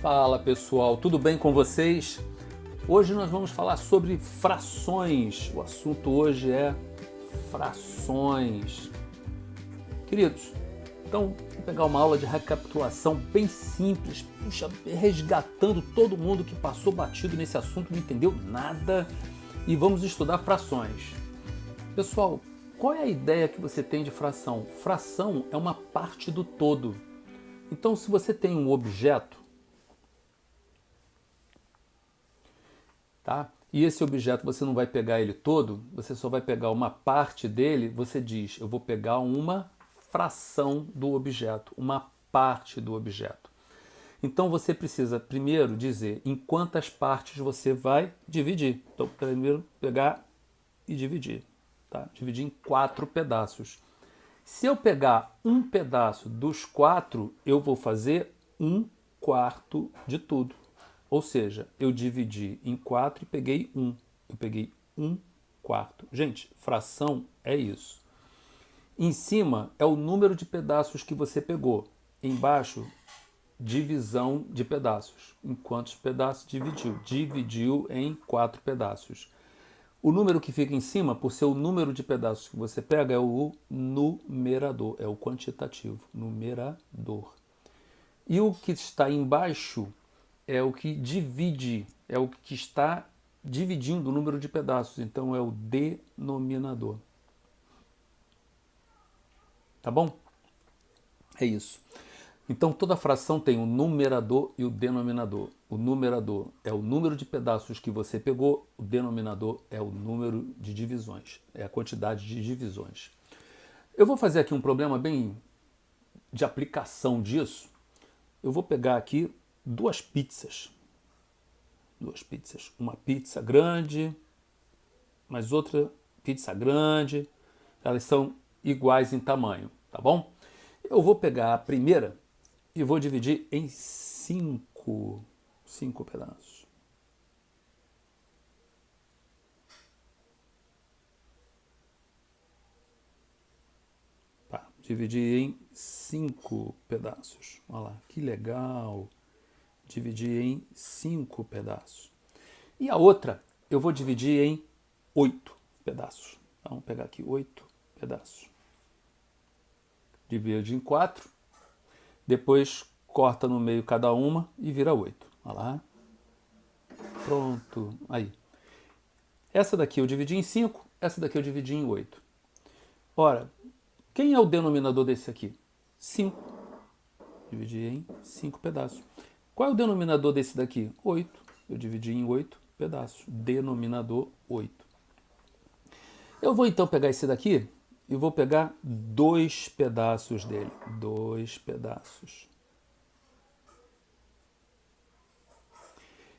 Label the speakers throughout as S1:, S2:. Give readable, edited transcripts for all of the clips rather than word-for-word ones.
S1: Fala pessoal, tudo bem com vocês? Hoje nós vamos falar sobre frações. O assunto hoje é frações. Queridos, então vou pegar uma aula de recapitulação bem simples, resgatando todo mundo que passou batido nesse assunto, não entendeu nada, e vamos estudar frações. Pessoal, qual é a ideia que você tem de fração? Fração é uma parte do todo. Então, se você tem um objeto, tá? E esse objeto você não vai pegar ele todo, você só vai pegar uma parte dele, você diz, eu vou pegar uma fração do objeto, uma parte do objeto. Então você precisa primeiro dizer em quantas partes você vai dividir. Então primeiro pegar e dividir, tá? Dividir em 4 pedaços. Se eu pegar um pedaço dos 4, eu vou fazer 1/4 de tudo. Ou seja, eu dividi em 4 e peguei 1. Eu peguei 1/4. Gente, fração é isso. Em cima é o número de pedaços que você pegou. Embaixo, divisão de pedaços. Em quantos pedaços dividiu? Dividiu em 4 pedaços. O número que fica em cima, por ser o número de pedaços que você pega, é o numerador, é o quantitativo, numerador. E o que está embaixo é o que divide, é o que está dividindo o número de pedaços, então é o denominador. Tá bom? É isso. Então toda fração tem o numerador e o denominador. O numerador é o número de pedaços que você pegou, o denominador é o número de divisões, é a quantidade de divisões. Eu vou fazer aqui um problema bem de aplicação disso. Eu vou pegar aqui duas pizzas. Uma pizza grande, mais outra pizza grande. Elas são iguais em tamanho, tá bom? Eu vou pegar a primeira e vou dividir em 5 pedaços. Tá, dividi em 5 pedaços. Olha lá, que legal! Dividir em 5 pedaços. E a outra eu vou dividir em 8 pedaços. Então, vamos pegar aqui 8 pedaços. Divide em 4. Depois corta no meio cada uma e vira 8. Olha lá. Pronto. Aí. Essa daqui eu dividi em 5. Essa daqui eu dividi em 8. Ora, quem é o denominador desse aqui? 5. Dividi em 5 pedaços. Qual é o denominador desse daqui? 8. Eu dividi em 8 pedaços. Denominador 8. Eu vou então pegar esse daqui e vou pegar 2 pedaços dele. 2 pedaços.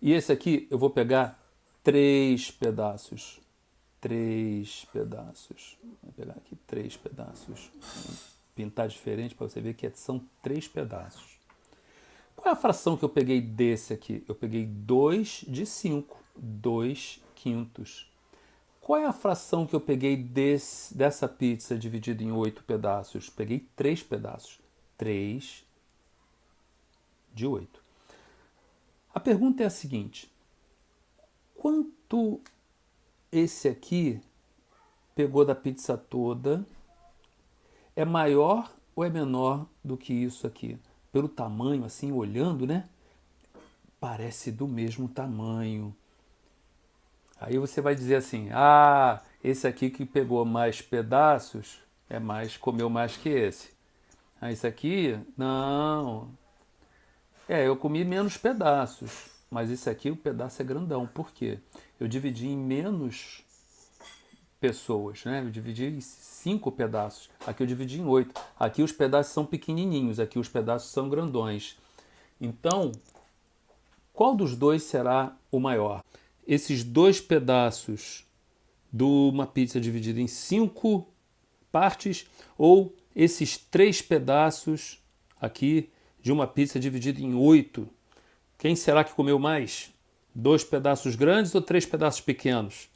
S1: E esse aqui eu vou pegar 3 pedaços. 3 pedaços. Vou pegar aqui 3 pedaços. Vou pintar diferente para você ver que são 3 pedaços. Qual é a fração que eu peguei desse aqui? Eu peguei 2 de 5, 2/5. Qual é a fração que eu peguei dessa pizza dividida em 8 pedaços? Peguei 3 pedaços, 3 de 8. A pergunta é a seguinte: quanto esse aqui pegou da pizza toda? É maior ou é menor do que isso aqui? Pelo tamanho, assim, olhando, né? Parece do mesmo tamanho. Aí você vai dizer assim, esse aqui que pegou mais pedaços, comeu mais que esse. Esse aqui, não. Eu comi menos pedaços, mas esse aqui o pedaço é grandão. Por quê? Eu dividi em menos pessoas, né? Eu dividi em 5 pedaços. Aqui eu dividi em 8. Aqui os pedaços são pequenininhos, aqui os pedaços são grandões. Então, qual dos dois será o maior? Esses 2 pedaços de uma pizza dividida em 5 partes ou esses 3 pedaços aqui de uma pizza dividida em 8? Quem será que comeu mais? 2 pedaços grandes ou 3 pedaços pequenos?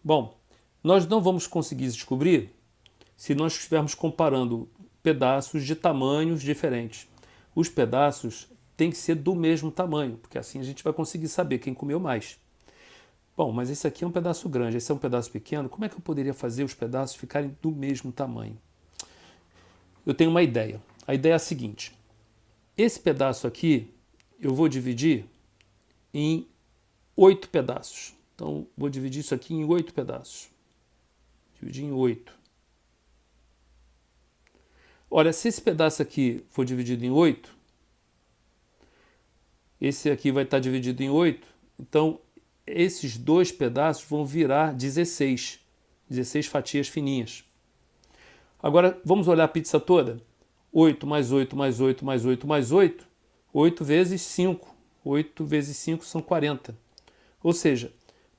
S1: Bom, nós não vamos conseguir descobrir se nós estivermos comparando pedaços de tamanhos diferentes. Os pedaços tem que ser do mesmo tamanho, porque assim a gente vai conseguir saber quem comeu mais. Bom, mas esse aqui é um pedaço grande, esse é um pedaço pequeno. Como é que eu poderia fazer os pedaços ficarem do mesmo tamanho? Eu tenho uma ideia. A ideia é a seguinte. Esse pedaço aqui eu vou dividir em 8 pedaços. Então, vou dividir isso aqui em 8 pedaços. Dividir em 8. Olha, se esse pedaço aqui for dividido em 8, esse aqui vai estar dividido em 8, então esses dois pedaços vão virar 16 fatias fininhas. Agora, vamos olhar a pizza toda? 8 mais 8 mais 8 mais 8 mais 8, 8 vezes 5. 8 vezes 5 são 40. Ou seja,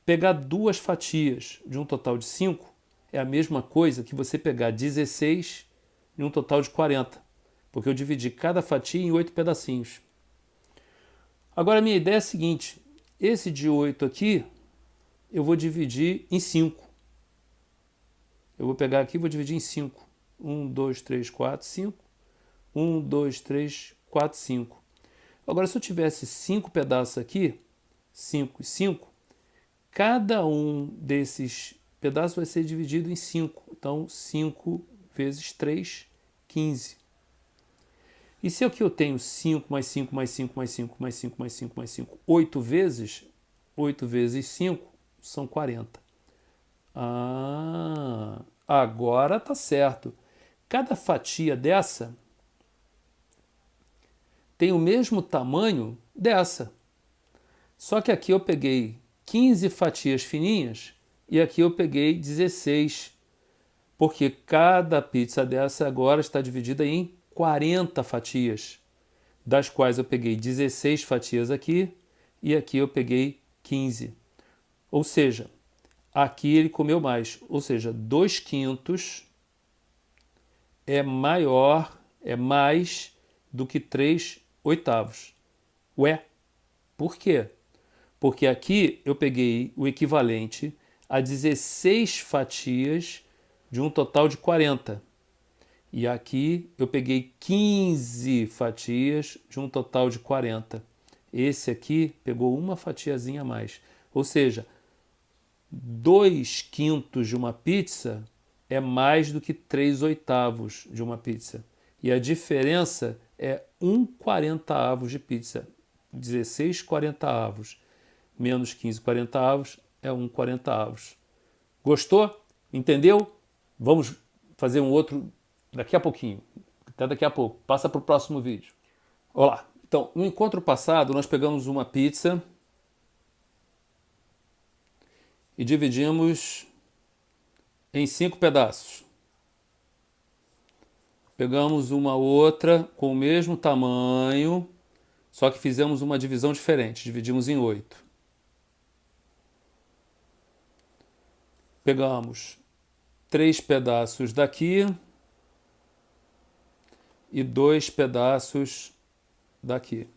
S1: pegar duas fatias de um total de 5 é a mesma coisa que você pegar 16 de um total de 40, porque eu dividi cada fatia em 8 pedacinhos. Agora, a minha ideia é a seguinte, esse de 8 aqui, eu vou dividir em 5. Eu vou pegar aqui e vou dividir em 5. 1, 2, 3, 4, 5. 1, 2, 3, 4, 5. Agora, se eu tivesse 5 pedaços aqui, 5 e 5, cada um desses pedaços vai ser dividido em 5. Então, 5 vezes 3, 15. E se aqui eu tenho 5 mais 5 mais 5 mais 5 mais 5 mais 5 mais 5, 8 vezes 5 são 40. Ah, agora tá certo. Cada fatia dessa tem o mesmo tamanho dessa. Só que aqui eu peguei 15 fatias fininhas e aqui eu peguei 16. Porque cada pizza dessa agora está dividida em 40 fatias, das quais eu peguei 16 fatias aqui e aqui eu peguei 15. Ou seja, aqui ele comeu mais, ou seja, 2/5 é mais do que 3/8. Ué, por quê? Porque aqui eu peguei o equivalente a 16 fatias de um total de 40. E aqui eu peguei 15 fatias de um total de 40. Esse aqui pegou uma fatiazinha a mais. Ou seja, 2/5 de uma pizza é mais do que 3/8 de uma pizza. E a diferença é 1/40 de pizza. 16 40avos menos 15 40avos é 1/40. Gostou? Entendeu? Vamos fazer um outro daqui a pouquinho. Até daqui a pouco. Passa para o próximo vídeo. Olá. Então, no encontro passado, nós pegamos uma pizza e dividimos em 5 pedaços. Pegamos uma outra com o mesmo tamanho, só que fizemos uma divisão diferente. Dividimos em 8. Pegamos 3 pedaços daqui e 2 pedaços daqui.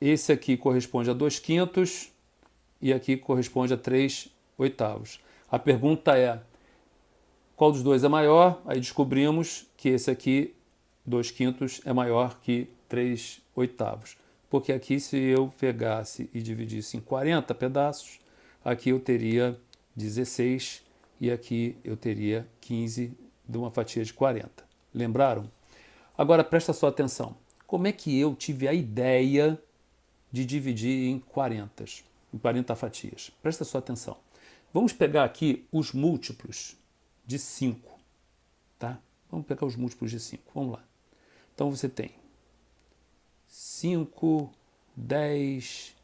S1: Esse aqui corresponde a 2/5 e aqui corresponde a 3/8. A pergunta é, qual dos dois é maior? Aí descobrimos que esse aqui, 2/5, é maior que 3/8. Porque aqui, se eu pegasse e dividisse em 40 pedaços, aqui eu teria 16 e aqui eu teria 15 de uma fatia de 40. Lembraram? Agora presta só atenção. Como é que eu tive a ideia de dividir em 40 fatias? Presta só atenção. Vamos pegar aqui os múltiplos de 5, tá? Vamos pegar os múltiplos de 5. Vamos lá. Então você tem 5, 10,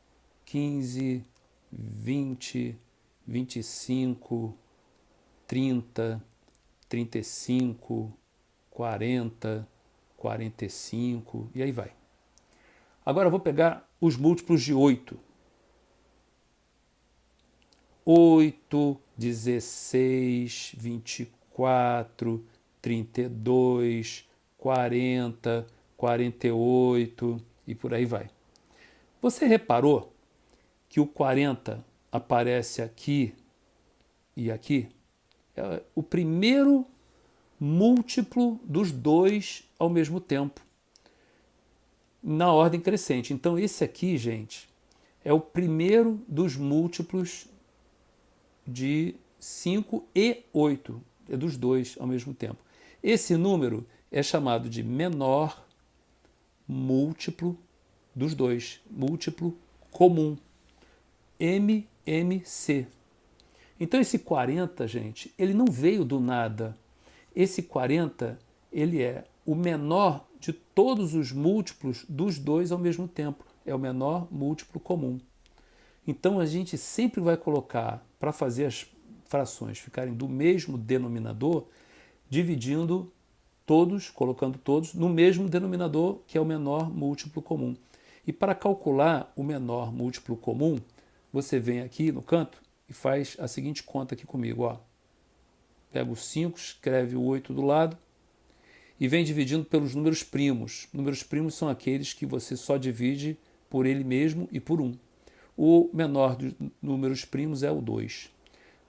S1: 15, 20, 25, 30, 35, 40, 45 e aí vai. Agora eu vou pegar os múltiplos de 8. 8, 16, 24, 32, 40, 48 e por aí vai. Você reparou que o 40 aparece aqui e aqui? É o primeiro múltiplo dos dois ao mesmo tempo. na ordem crescente. Então esse aqui, gente, é o primeiro dos múltiplos de 5 e 8. É dos dois ao mesmo tempo. Esse número é chamado de menor múltiplo dos dois, múltiplo comum, MMC. Então esse 40, gente, ele não veio do nada. Esse 40, ele é o menor de todos os múltiplos dos dois ao mesmo tempo. É o menor múltiplo comum. Então a gente sempre vai colocar, para fazer as frações ficarem do mesmo denominador, dividindo todos, colocando todos no mesmo denominador, que é o menor múltiplo comum. E para calcular o menor múltiplo comum, você vem aqui no canto e faz a seguinte conta aqui comigo. Ó. Pega o 5, escreve o 8 do lado e vem dividindo pelos números primos. Números primos são aqueles que você só divide por ele mesmo e por 1. O menor dos números primos é o 2.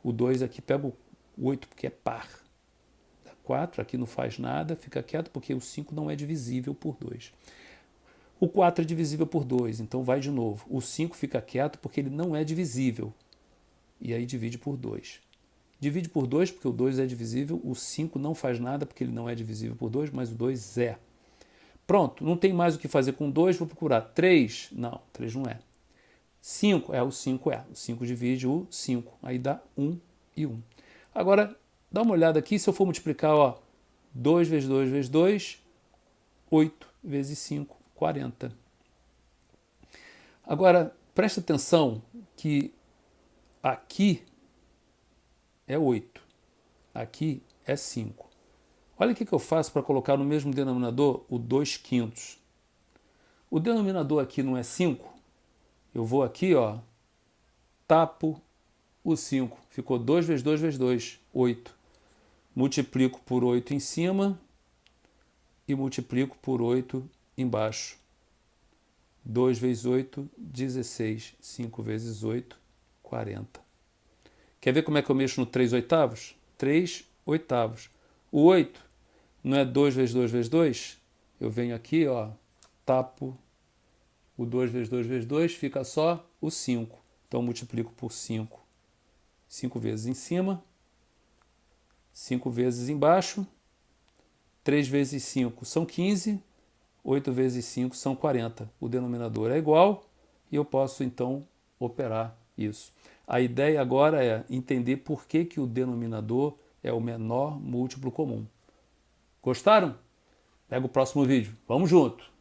S1: O 2 aqui pega o 8 porque é par. 4 aqui não faz nada, fica quieto porque o 5 não é divisível por 2. O 4 é divisível por 2, então vai de novo. O 5 fica quieto porque ele não é divisível. E aí divide por 2. Divide por 2 porque o 2 é divisível, o 5 não faz nada porque ele não é divisível por 2, mas o 2 é. Pronto, não tem mais o que fazer com 2, vou procurar 3. Não, 3 não é. 5 é, o 5 é. O 5 divide o 5, aí dá 1 e 1. Agora, dá uma olhada aqui, se eu for multiplicar, ó, 2 vezes 2 vezes 2, 8 vezes 5, 40. Agora, presta atenção que aqui é 8, aqui é 5. Olha o que eu faço para colocar no mesmo denominador o 2 quintos. O denominador aqui não é 5, eu vou aqui, ó, tapo o 5. Ficou 2 vezes 2 vezes 2, 8. Multiplico por 8 em cima e multiplico por 8 embaixo. 2 vezes 8, 16. 5 vezes 8, 40. Quer ver como é que eu mexo no 3 oitavos? 3 oitavos. O 8 não é 2 vezes 2 vezes 2? Eu venho aqui, ó, tapo o 2 vezes 2 vezes 2, fica só o 5. Então multiplico por 5. 5 vezes em cima, 5 vezes embaixo, 3 vezes 5 são 15, 8 vezes 5 são 40. O denominador é igual e eu posso então operar isso. A ideia agora é entender por que o denominador é o menor múltiplo comum. Gostaram? Pega o próximo vídeo. Vamos junto!